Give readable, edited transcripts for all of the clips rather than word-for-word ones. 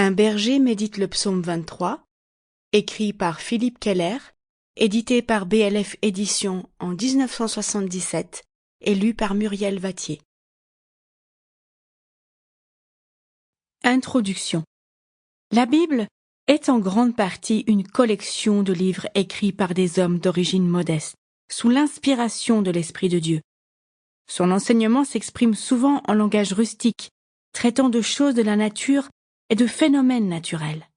Un berger médite le psaume 23, écrit par Philippe Keller, édité par BLF Éditions en 1977 et lu par Muriel Vattier. Introduction. La Bible est en grande partie une collection de livres écrits par des hommes d'origine modeste, sous l'inspiration de l'Esprit de Dieu. Son enseignement s'exprime souvent en langage rustique, traitant de choses de la nature et de phénomènes naturels.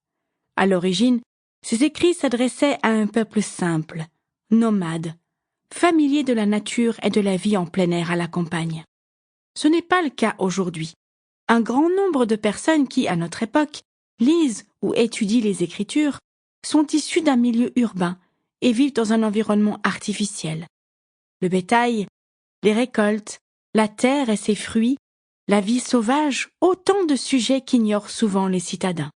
À l'origine, ces écrits s'adressaient à un peuple simple, nomade, familier de la nature et de la vie en plein air à la campagne. Ce n'est pas le cas aujourd'hui. Un grand nombre de personnes qui, à notre époque, lisent ou étudient les Écritures sont issues d'un milieu urbain et vivent dans un environnement artificiel. Le bétail, les récoltes, la terre et ses fruits, la vie sauvage, autant de sujets qu'ignorent souvent les citadins.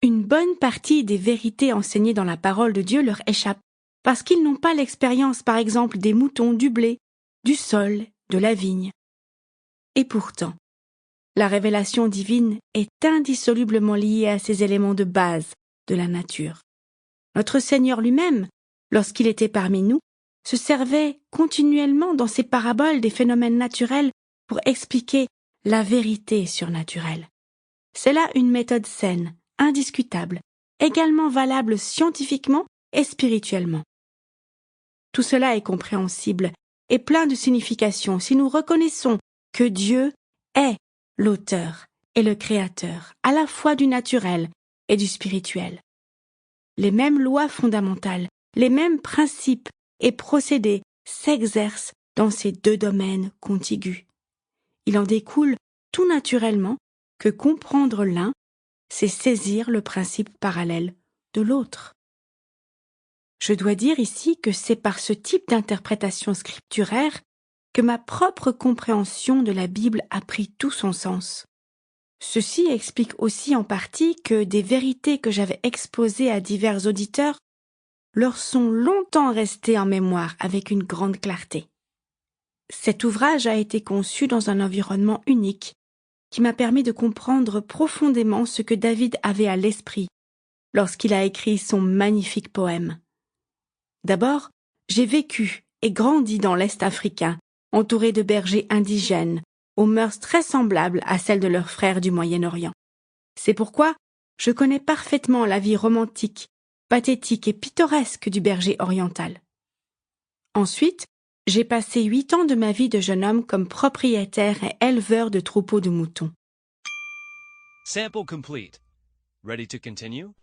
Une bonne partie des vérités enseignées dans la parole de Dieu leur échappe parce qu'ils n'ont pas l'expérience, par exemple, des moutons, du blé, du sol, de la vigne. Et pourtant, la révélation divine est indissolublement liée à ces éléments de base de la nature. Notre Seigneur lui-même, lorsqu'il était parmi nous, se servait continuellement dans ses paraboles des phénomènes naturels pour expliquer la vérité surnaturelle. C'est là une méthode saine, indiscutable, également valable scientifiquement et spirituellement. Tout cela est compréhensible et plein de signification si nous reconnaissons que Dieu est l'auteur et le créateur, à la fois du naturel et du spirituel. Les mêmes lois fondamentales, les mêmes principes et procédés s'exercent dans ces deux domaines contigus. Il en découle tout naturellement que comprendre l'un, c'est saisir le principe parallèle de l'autre. Je dois dire ici que c'est par ce type d'interprétation scripturaire que ma propre compréhension de la Bible a pris tout son sens. Ceci explique aussi en partie que des vérités que j'avais exposées à divers auditeurs leur sont longtemps restées en mémoire avec une grande clarté. Cet ouvrage a été conçu dans un environnement unique qui m'a permis de comprendre profondément ce que David avait à l'esprit lorsqu'il a écrit son magnifique poème. D'abord, j'ai vécu et grandi dans l'Est africain, entouré de bergers indigènes, aux mœurs très semblables à celles de leurs frères du Moyen-Orient. C'est pourquoi je connais parfaitement la vie romantique, pathétique et pittoresque du berger oriental. Ensuite, j'ai passé 8 ans de ma vie de jeune homme comme propriétaire et éleveur de troupeaux de moutons. Sample complete. Ready to continue?